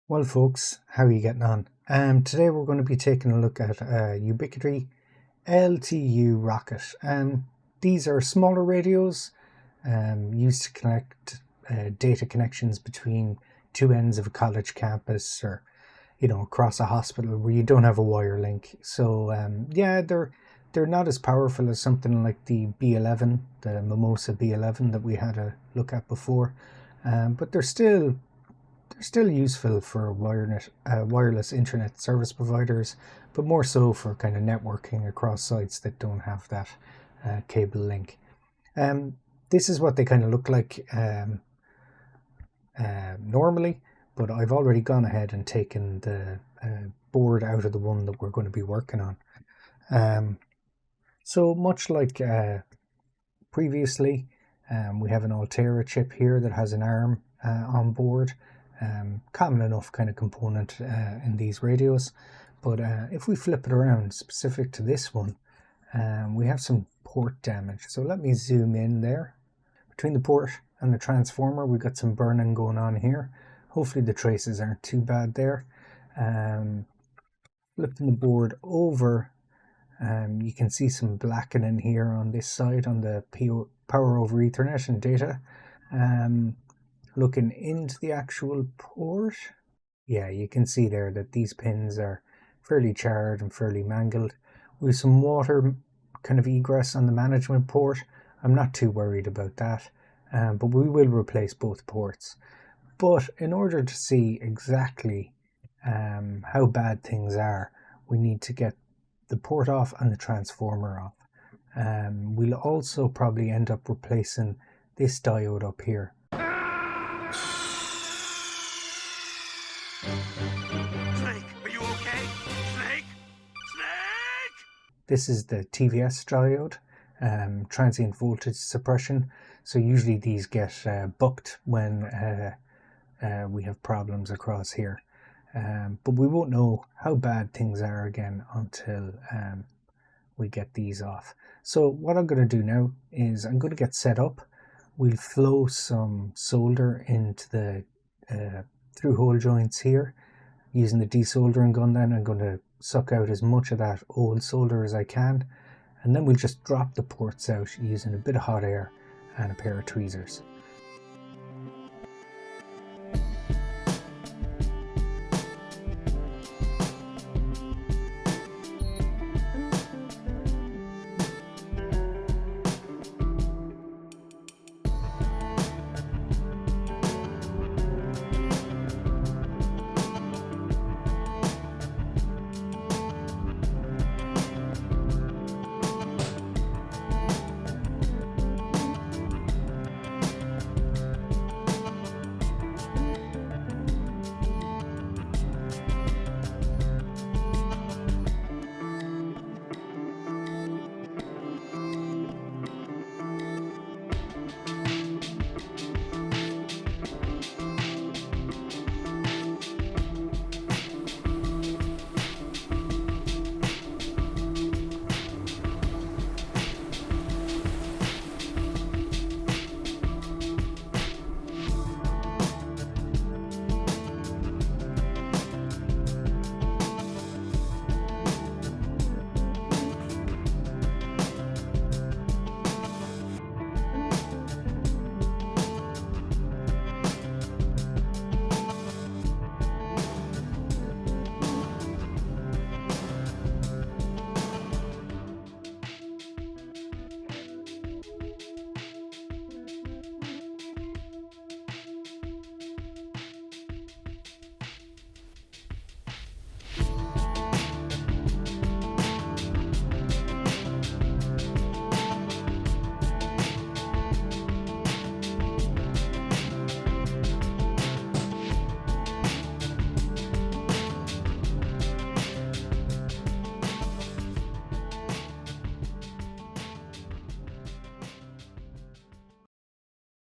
Well, folks, how are you getting on? Today we're going to be taking a look at Ubiquiti LTU Rocket. These are smaller radios used to connect data connections between two ends of a college campus or, across a hospital where you don't have a wire link. So, yeah, they're not as powerful as something like the B11, the Mimosa B11 that we had a look at before, but they're still useful for wireless internet service providers, but more so for kind of networking across sites that don't have that cable link. This is what they kind of look like normally, but I've already gone ahead and taken the board out of the one that we're going to be working on. So much like previously, we have an Altera chip here that has an ARM on board. Common enough kind of component in these radios, but if we flip it around specific to this one, we have some port damage. So let me zoom in there. Between the port and the transformer, we've got some burning going on here. Hopefully the traces aren't too bad there. Flipping the board over, you can see some blackening here on this side on the power over Ethernet and data. Looking into the actual port, yeah, you can see there that these pins are fairly charred and fairly mangled. We have some water kind of egress on the management port. I'm not too worried about that, but we will replace both ports. But in order to see exactly how bad things are, we need to get the port off and the transformer off. We'll also probably end up replacing this diode up here. Snake, are you okay? Snake? Snake! This is the TVS diode, transient voltage suppression. So usually these get bucked when we have problems across here. But we won't know how bad things are again until we get these off. So what I'm going to do now is I'm going to get set up. We'll flow some solder into the through hole joints here. Using the desoldering gun, then I'm going to suck out as much of that old solder as I can, and then we'll just drop the ports out using a bit of hot air and a pair of tweezers.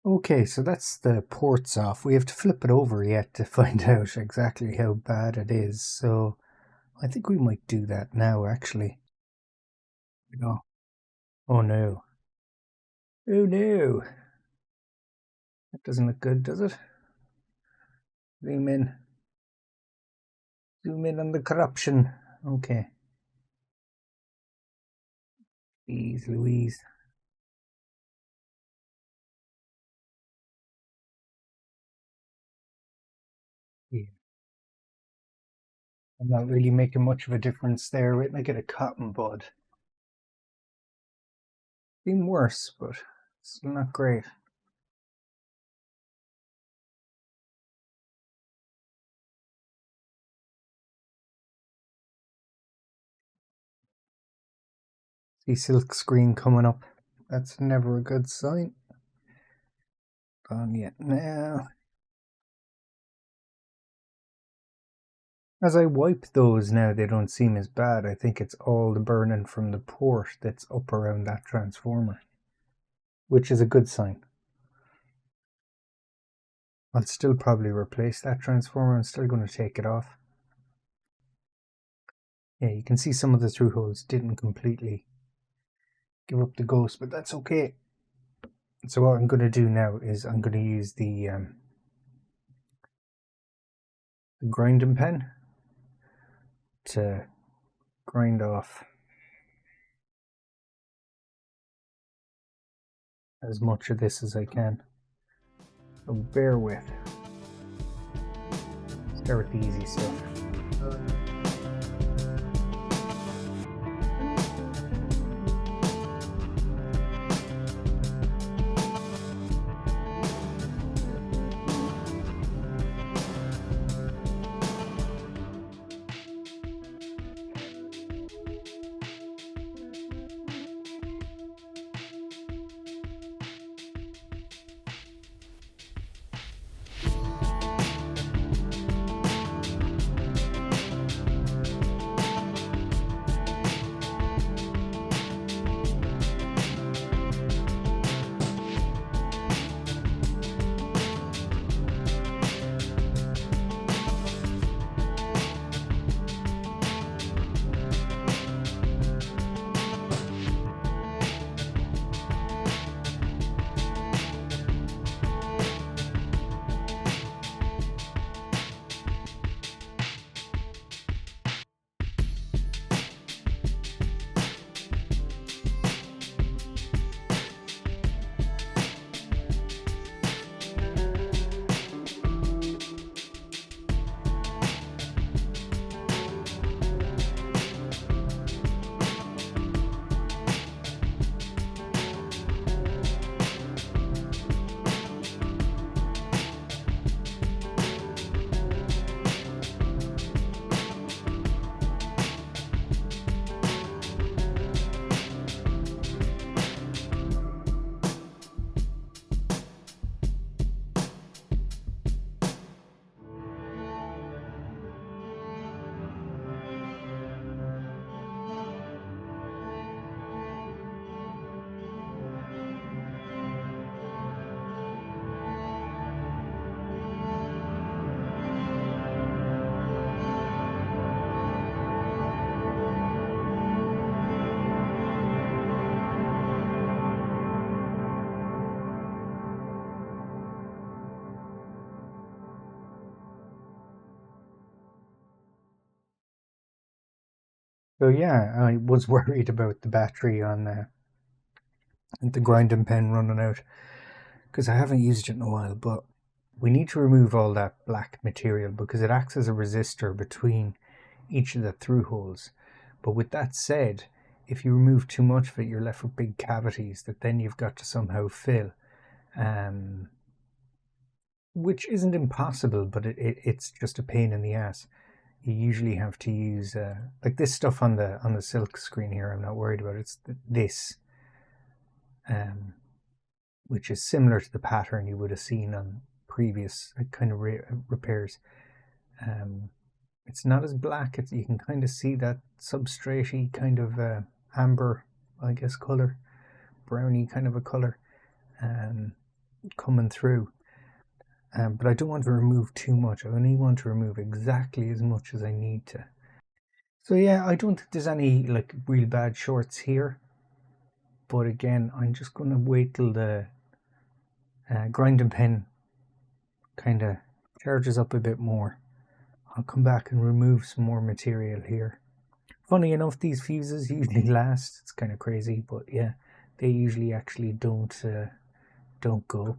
Okay, so that's the ports off. We have to flip it over yet to find out exactly how bad it is. So I think we might do that now, actually. Oh, oh no. Oh no. That doesn't look good, does it? Zoom in. Zoom in on the corruption. Okay. Jeez Louise. Yeah. I'm not really making much of a difference there. Wait till I get a cotton bud. Been worse, but still not great. See silk screen coming up. That's never a good sign. Gone yet now. As I wipe those now, they don't seem as bad. I think it's all the burning from the port that's up around that transformer, which is a good sign. I'll still probably replace that transformer. I'm still going to take it off. Yeah, you can see some of the through holes didn't completely give up the ghost, but that's okay. So what I'm going to do now is I'm going to use the grinding pen to grind off as much of this as I can. So bear with. Start with the easy stuff. So yeah, I was worried about the battery on the grinding pen running out because I haven't used it in a while, but we need to remove all that black material because it acts as a resistor between each of the through holes. But with that said, if you remove too much of it, you're left with big cavities that then you've got to somehow fill, which isn't impossible, but it's just a pain in the ass. You usually have to use like this stuff on the silk screen here. I'm not worried about it. It's this, which is similar to the pattern you would have seen on previous kind of repairs. It's not as black. You can kind of see that substrate-y kind of amber, I guess, color, browny kind of a color coming through. But I don't want to remove too much. I only want to remove exactly as much as I need to. So yeah, I don't think there's any like real bad shorts here. But again, I'm just going to wait till the grinding pen kind of charges up a bit more. I'll come back and remove some more material here. Funny enough, these fuses usually last. It's kind of crazy, but yeah, they usually actually don't go.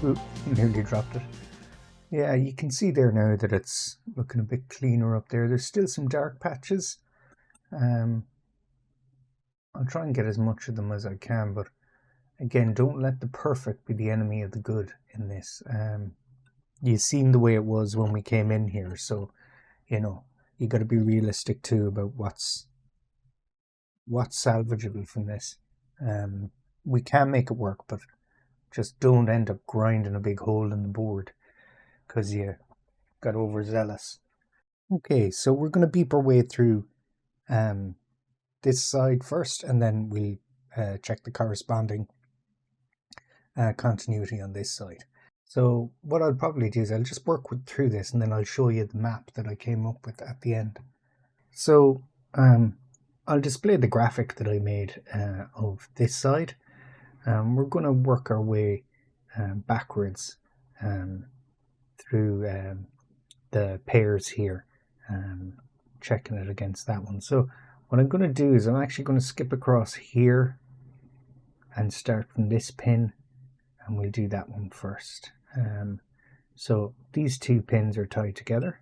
Ooh, nearly dropped it. Yeah, you can see there now that it's looking a bit cleaner up there. There's still some dark patches. I'll try and get as much of them as I can, but again, don't let the perfect be the enemy of the good in this. You've seen the way it was when we came in here, so you know you got to be realistic too about what's salvageable from this. We can make it work, but just don't end up grinding a big hole in the board because you got overzealous. Okay, so we're going to beep our way through this side first, and then we'll check the corresponding continuity on this side. So what I'll probably do is I'll just work through this, and then I'll show you the map that I came up with at the end. So I'll display the graphic that I made of this side. We're going to work our way backwards through the pairs here, checking it against that one. So what I'm going to do is I'm actually going to skip across here and start from this pin, and we'll do that one first. So these two pins are tied together.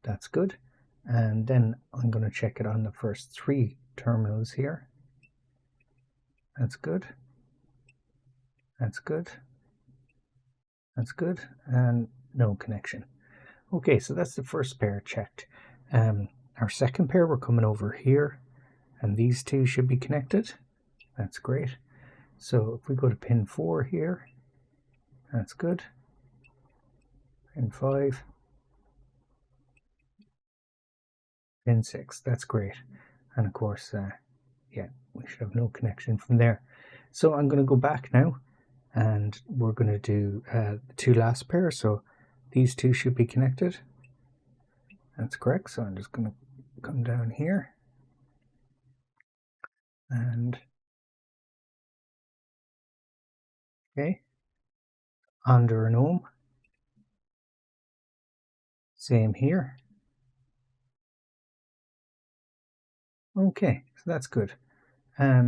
That's good. And then I'm going to check it on the first three terminals here. That's good. That's good. That's good. And no connection. Okay, so that's the first pair checked. Our second pair, we're coming over here, and these two should be connected. That's great. So if we go to pin 4 here, that's good. Pin 5. Pin 6, that's great. And of course, yeah, we should have no connection from there. So I'm going to go back now, and we're going to do the two last pairs. So these two should be connected. That's correct. So I'm just going to come down here and okay, under an ohm. Same here. Okay, so that's good.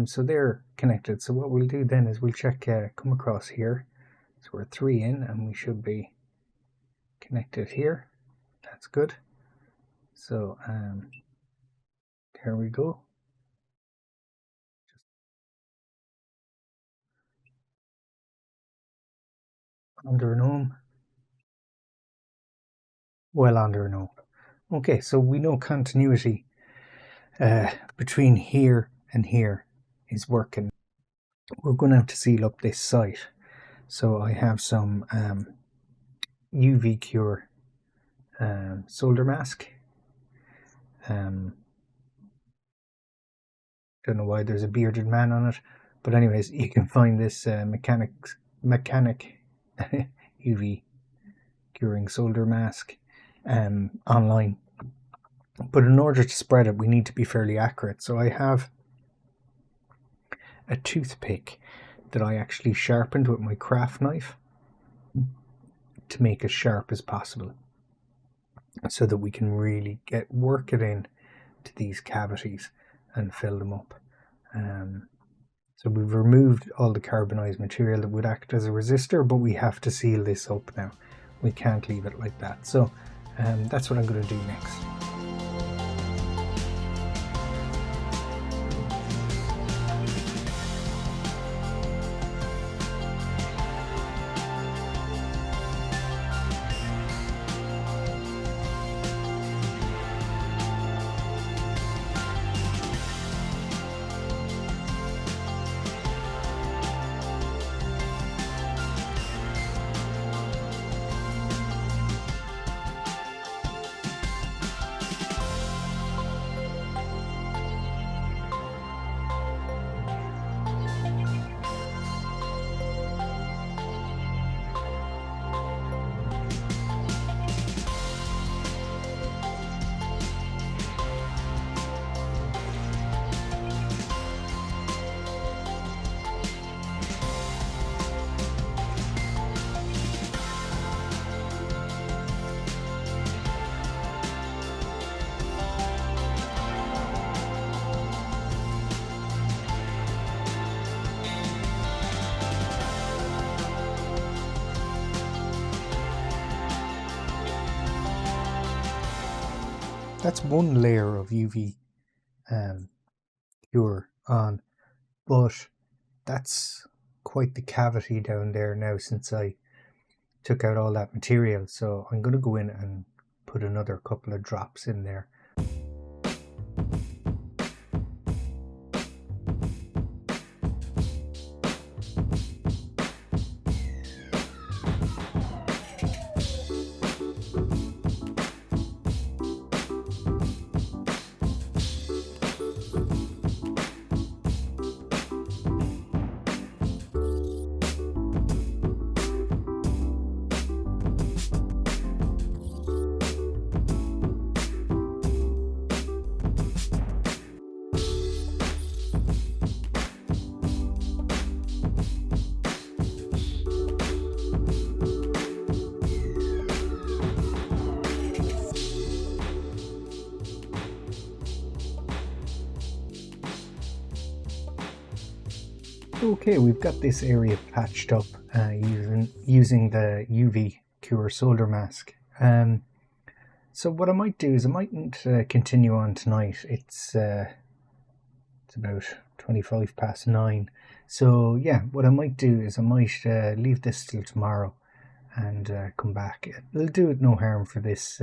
So they're connected. So what we'll do then is we'll check, come across here. So we're 3 in, and we should be connected here. That's good. So there we go. Just under an ohm. Well under an ohm. Okay, so we know continuity between here and here is working. We're going to have to seal up this site. So I have some UV cure solder mask. Don't know why there's a bearded man on it, but anyways, you can find this mechanic UV curing solder mask online. But in order to spread it, we need to be fairly accurate. So I have a toothpick that I actually sharpened with my craft knife to make as sharp as possible, so that we can really work it in to these cavities and fill them up. So we've removed all the carbonized material that would act as a resistor, but we have to seal this up now. We can't leave it like that. So that's what I'm going to do next. That's one layer of UV cure on, but that's quite the cavity down there now since I took out all that material. So I'm going to go in and put another couple of drops in there. Okay, we've got this area patched up using the UV Cure solder mask. So what I might do is I mightn't continue on tonight. It's about 9:25. So yeah, what I might do is I might leave this till tomorrow and come back. It'll do it no harm for this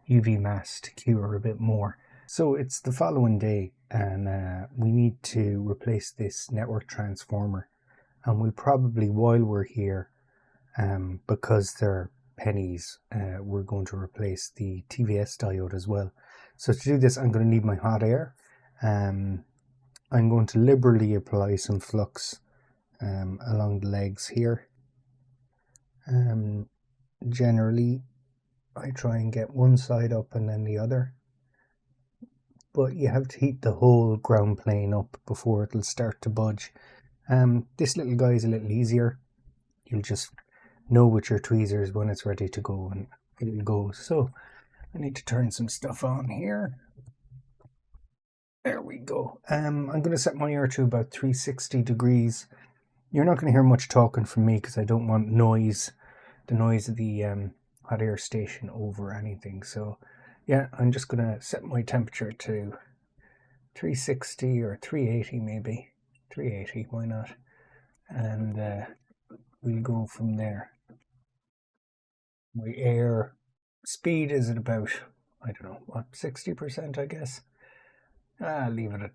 UV mask to cure a bit more. So it's the following day, and we need to replace this network transformer, and we'll probably, while we're here, because they're pennies, we're going to replace the TVS diode as well. So to do this, I'm going to need my hot air. I'm going to liberally apply some flux along the legs here. Generally I try and get one side up and then the other, but you have to heat the whole ground plane up before it'll start to budge. This little guy is a little easier. You'll just know with your tweezers when it's ready to go and it'll go. So I need to turn some stuff on here. There we go. I'm going to set my air to about 360 degrees. You're not going to hear much talking from me because I don't want the noise of the hot air station over anything. So yeah, I'm just going to set my temperature to 360 or 380 maybe. 380, why not? And we'll go from there. My air speed is at about, I don't know, what, 60%, I guess. Leave it at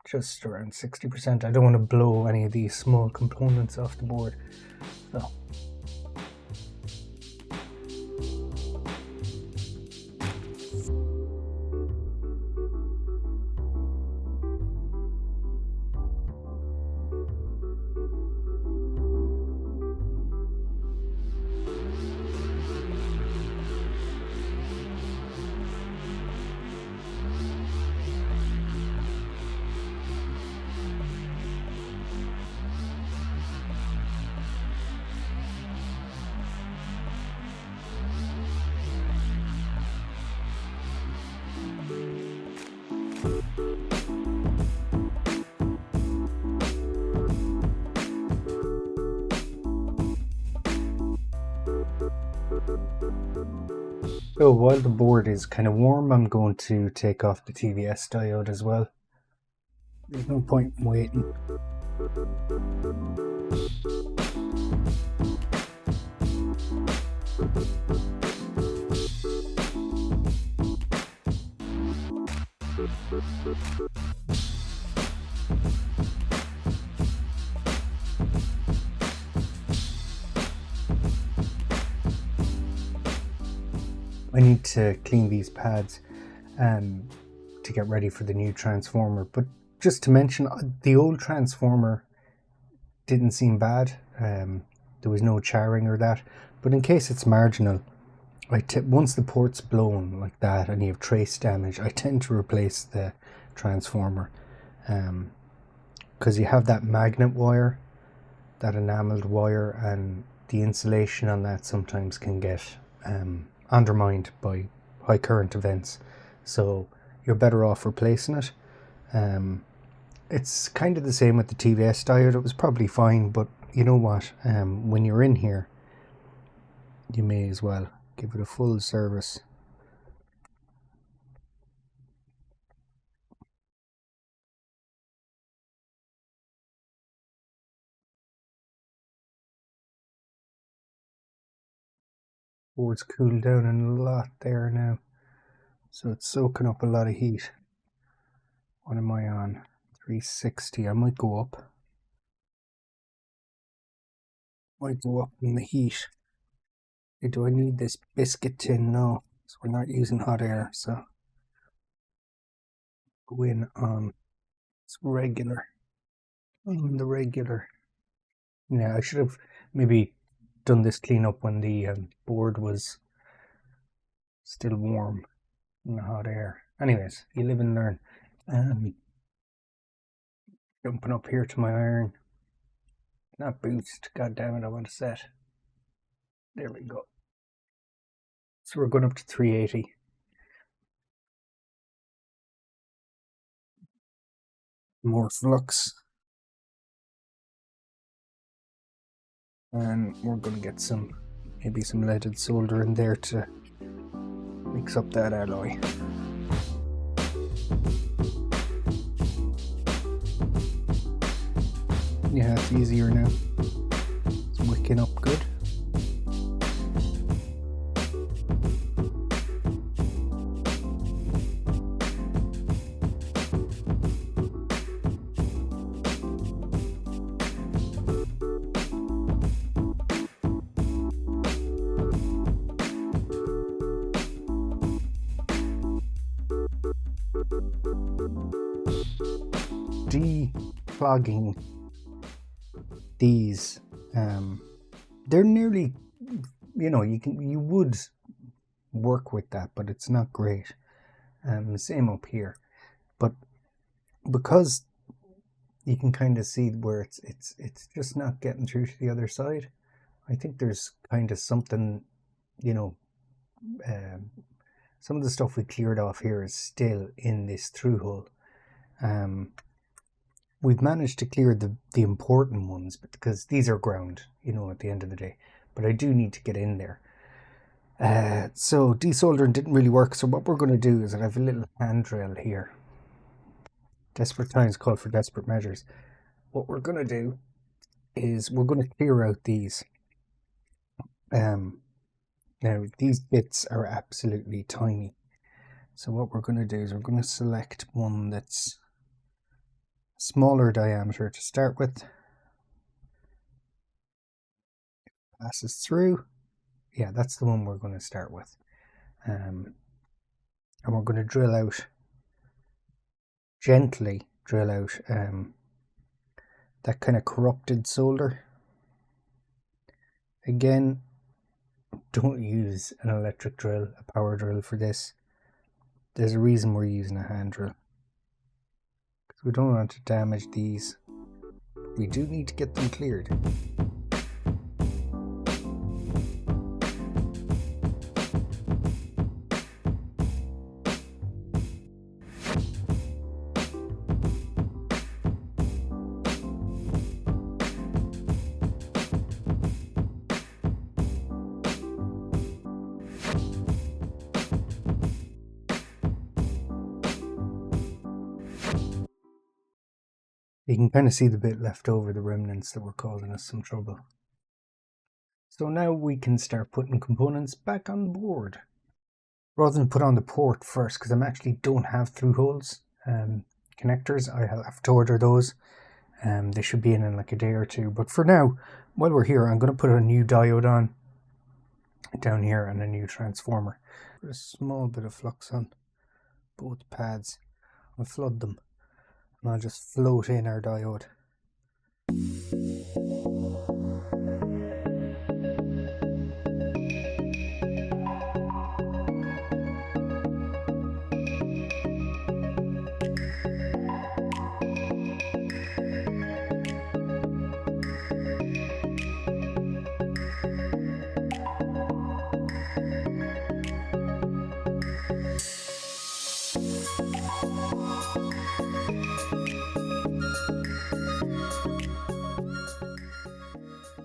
just around 60%. I don't want to blow any of these small components off the board. So So while the board is kind of warm, I'm going to take off the TVS diode as well. There's no point in waiting. I need to clean these pads to get ready for the new transformer, but just to mention, the old transformer didn't seem bad. There was no charring or that, but in case it's marginal, once the port's blown like that and you have trace damage, I tend to replace the transformer, because you have that magnet wire, that enameled wire, and the insulation on that sometimes can get undermined by high current events, so you're better off replacing it. It's kind of the same with the TVS diode. It was probably fine, but you know what, when you're in here, you may as well give it a full service. Board's cooled down a lot there now, so it's soaking up a lot of heat. What am I on? 360. I might go up. In the heat. Do I need this biscuit tin? No, so we're not using hot air, so go in on some regular. On the regular. Yeah, I should have maybe done this cleanup when the board was still warm in the hot air. Anyways, you live and learn. Jumping up here to my iron. Not boost, god damn it, I want to set. There we go. So we're going up to 380. More flux. And we're going to get maybe some leaded solder in there to mix up that alloy. Yeah, it's easier now. It's wicking up good. Declogging these, they're nearly, you would work with that, but it's not great. Same up here, but because you can kind of see where it's just not getting through to the other side. I think there's kind of something, some of the stuff we cleared off here is still in this through hole. We've managed to clear the important ones, because these are ground, at the end of the day, but I do need to get in there. So desoldering didn't really work, so what we're going to do is I have a little hand drill here. Desperate times call for desperate measures. What we're going to do is we're going to clear out these. Now these bits are absolutely tiny, so what we're going to do is we're going to select one that's smaller diameter to start with. Passes through. Yeah, that's the one we're going to start with. And we're going to drill out, gently drill out that kind of corrupted solder. Again, don't use an electric drill, a power drill for this. There's a reason we're using a hand drill, because we don't want to damage these. We do need to get them cleared. You can kind of see the bit left over, the remnants that were causing us some trouble. So now we can start putting components back on board. Rather than put on the port first, because I actually don't have through holes connectors, I have to order those. They should be in like a day or two. But for now, while we're here, I'm going to put a new diode on down here and a new transformer. Put a small bit of flux on both pads. I'll flood them and I'll just float in our diode.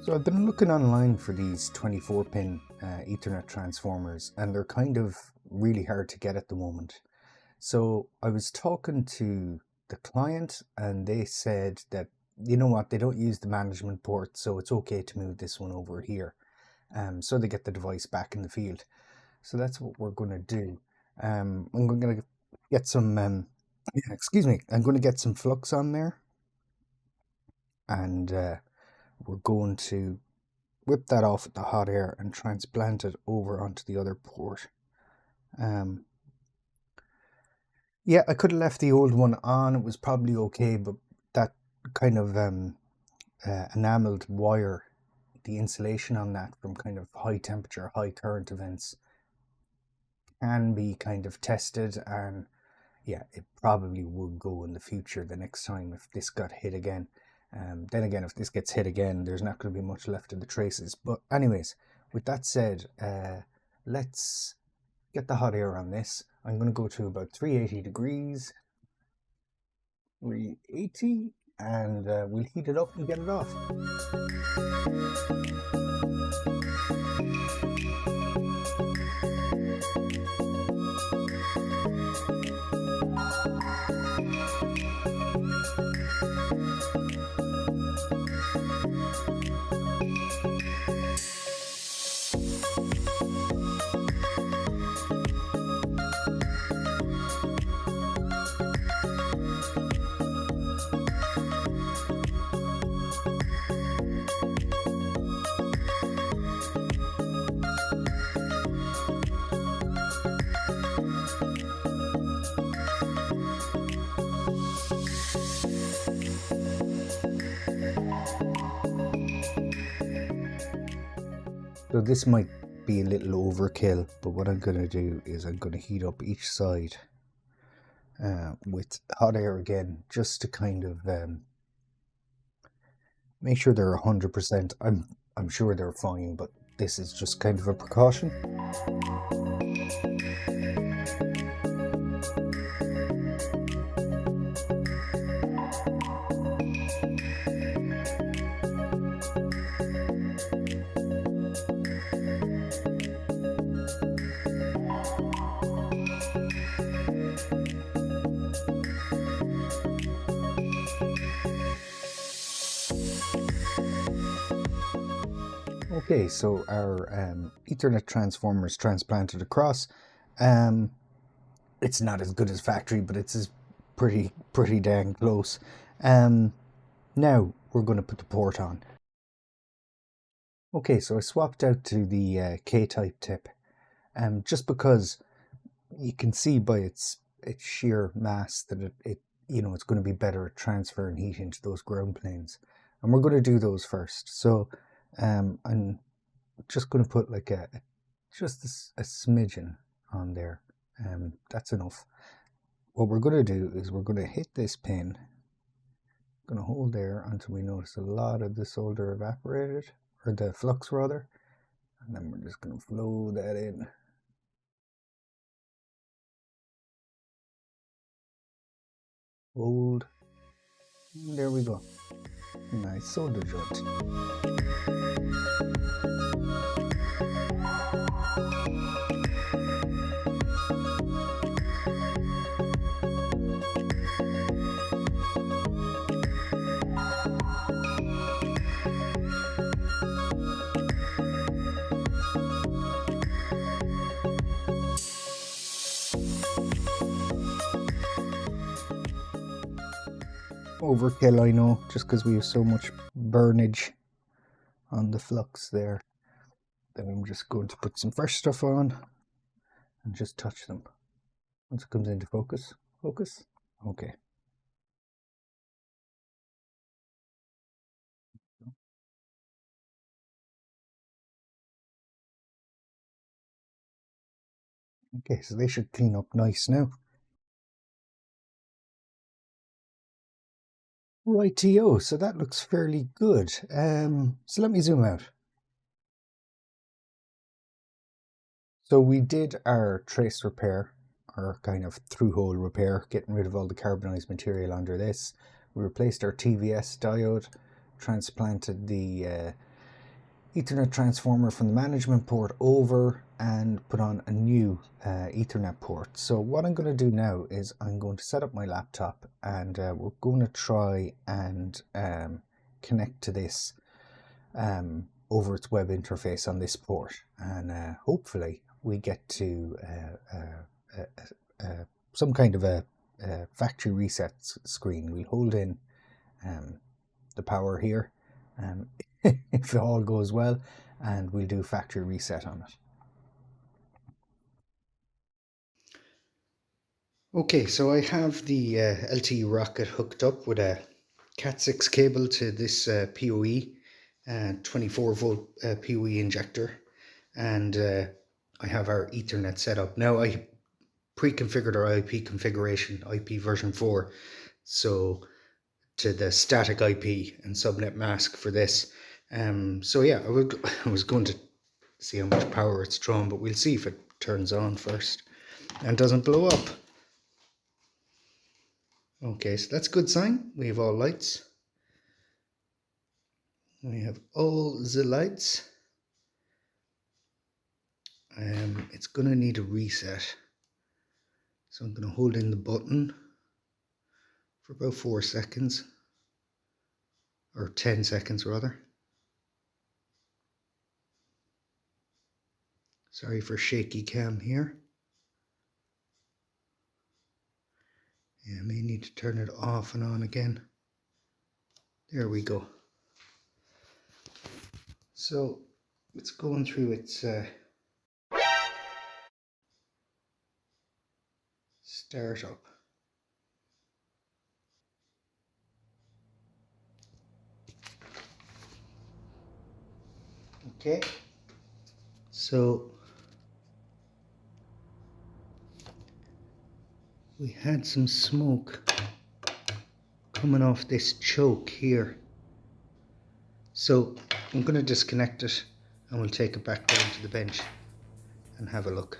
So I've been looking online for these 24-pin Ethernet transformers, and they're kind of really hard to get at the moment. So I was talking to the client and they said that, you know what, they don't use the management port, so it's okay to move this one over here. So they get the device back in the field. So that's what we're going to do. I'm going to get some, I'm going to get some flux on there, and we're going to whip that off with the hot air and transplant it over onto the other port. Yeah, I could have left the old one on, it was probably okay, but that kind of enameled wire, the insulation on that from kind of high temperature, high current events can be kind of tested, and yeah, it probably would go in the future the next time if this got hit again. Then again, if this gets hit again, there's not going to be much left of the traces. But anyways, with that said, let's get the hot air on this. I'm going to go to about 380 degrees, 380, and we'll heat it up and get it off. So this might be a little overkill, but what I'm going to do is I'm going to heat up each side with hot air again, just to kind of make sure they're 100%. I'm sure they're fine, but this is just kind of a precaution. Okay, so our Ethernet transformer is transplanted across. It's not as good as factory, but it's pretty dang close. Now we're going to put the port on. Okay, so I swapped out to the K-type tip, just because you can see by its sheer mass that it's going to be better at transferring heat into those ground planes, and we're going to do those first. So I'm just going to put like just a smidgen on there. That's enough. What we're going to do is we're going to hit this pin. Going to hold there until we notice a lot of the solder evaporated, or the flux rather, and then we're just going to flow that in. Hold. And there we go. Nice solder joint. overkill, I know, just because we have so much burnage on the flux there. Then I'm just going to put some fresh stuff on and just touch them. Once it comes into focus, okay. Okay, so they should clean up nice now. Rightio, so that looks fairly good. So let me zoom out. So we did our trace repair, our kind of through-hole repair, getting rid of all the carbonized material under this. We replaced our TVS diode, transplanted the Ethernet transformer from the management port over, and put on a new Ethernet port. So what I'm going to do now is I'm going to set up my laptop, and we're going to try and connect to this over its web interface on this port, and hopefully we get to some kind of a factory reset screen. We'll hold in the power here if it all goes well, and we'll do factory reset on it. Okay, so I have the LTU Rocket hooked up with a Cat6 cable to this PoE, 24 volt PoE injector, and I have our Ethernet set up. Now I pre-configured our IP configuration, IP version 4, so to the static IP and subnet mask for this. So yeah, I was going to see how much power it's drawn, but we'll see if it turns on first and doesn't blow up. Okay, so that's a good sign. We have all lights. We have all the lights. It's gonna need a reset. So I'm gonna hold in the button for about 4 seconds, or 10 seconds rather. Sorry for shaky cam here. Yeah, I may need to turn it off and on again. There we go. So it's going through its startup. Okay, so we had some smoke coming off this choke here. So I'm going to disconnect it and we'll take it back down to the bench and have a look.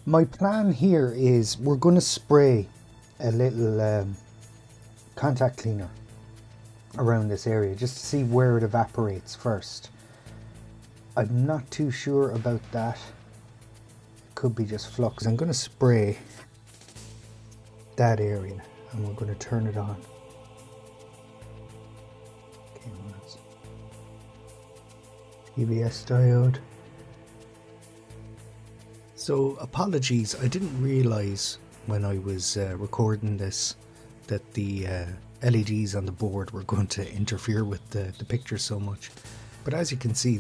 My plan here is we're going to spray a little contact cleaner around this area just to see where it evaporates first. I'm not too sure about that. It could be just flux. I'm going to spray that area and we're going to turn it on. Okay, TVS diode. So apologies, I didn't realize when I was recording this that the LEDs on the board were going to interfere with the picture so much. But as you can see,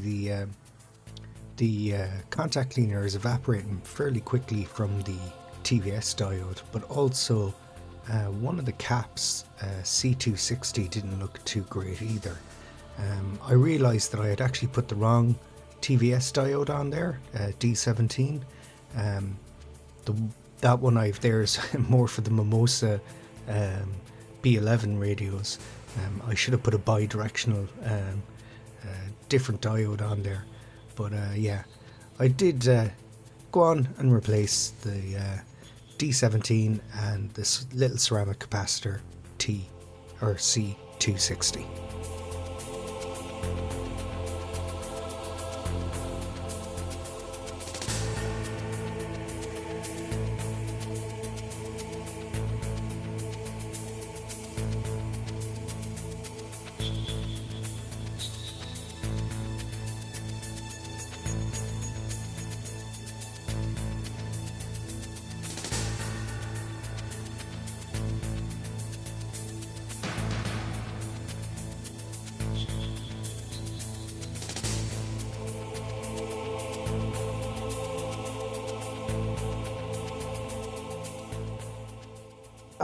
the contact cleaner is evaporating fairly quickly from the TVS diode, but also one of the caps, C260, didn't look too great either. I realized that I had actually put the wrong TVS diode on there, D17. That one I've there is more for the Mimosa B11 radios. I should have put a bi-directional different diode on there, but yeah, I did go on and replace the D17 and this little ceramic capacitor C260.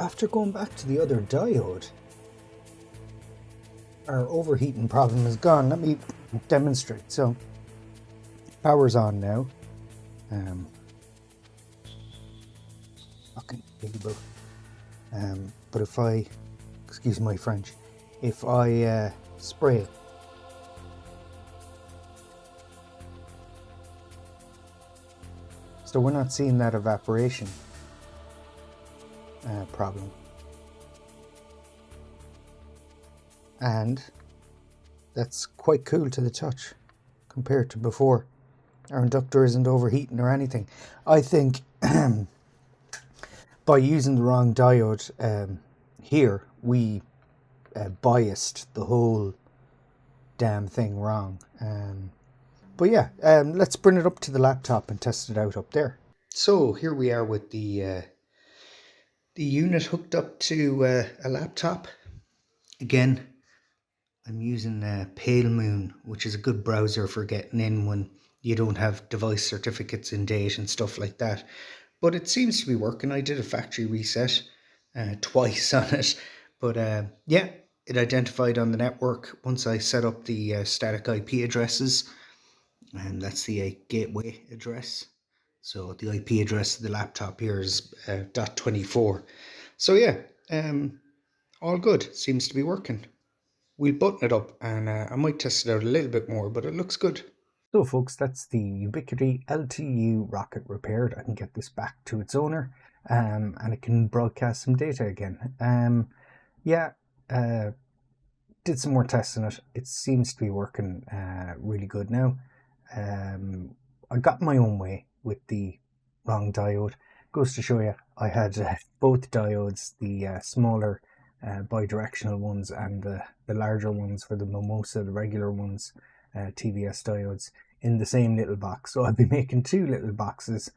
after going back to the other diode, our overheating problem is gone. Let me demonstrate. So power's on now. Fucking unbelievable. But if I, excuse my French, if I spray, so we're not seeing that evaporation problem. And that's quite cool to the touch compared to before. Our inductor isn't overheating or anything. I think by using the wrong diode here, we biased the whole damn thing wrong. But yeah, let's bring it up to the laptop and test it out up there. So here we are with the unit hooked up to a laptop. Again, I'm using Pale Moon, which is a good browser for getting in when you don't have device certificates in date and stuff like that. But it seems to be working. I did a factory reset twice on it. But yeah, it identified on the network once I set up the static IP addresses. And that's the gateway address. So the IP address of the laptop here is .24. So yeah, all good. Seems to be working. We'll button it up and I might test it out a little bit more, but it looks good. So folks, that's the Ubiquiti LTU Rocket repaired. I can get this back to its owner and it can broadcast some data again. Did some more tests on it. It seems to be working really good now. I got my own way with the wrong diode. Goes to show you, I had both diodes, the smaller bidirectional ones and the larger ones for the Mimosa, the regular ones, TVS diodes, in the same little box. So I'll be making two little boxes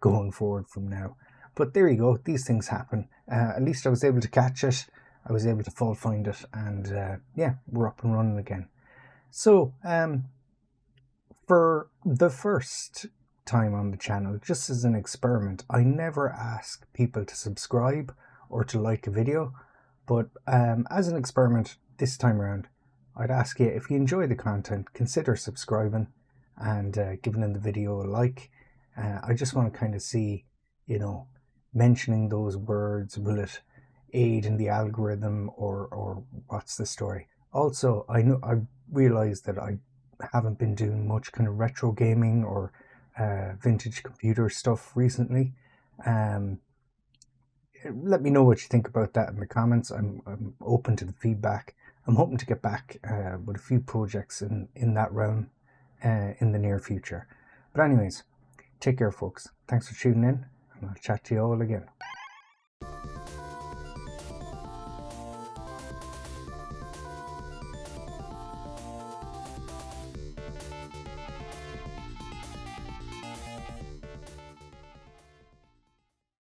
going forward from now. But there you go, these things happen. At least I was able to catch it. I was able to fault find it, and yeah, we're up and running again. So for the first time on the channel, just as an experiment, I never ask people to subscribe or to like a video, but as an experiment this time around, I'd ask you, if you enjoy the content, consider subscribing and giving the video a like. I just want to kind of see, mentioning those words, will it aid in the algorithm or what's the story? Also, I realized that I haven't been doing much kind of retro gaming or vintage computer stuff recently. Let me know what you think about that in the comments. I'm open to the feedback. I'm hoping to get back with a few projects in that realm in the near future. But anyways, take care folks. Thanks for tuning in, and I'll chat to you all again.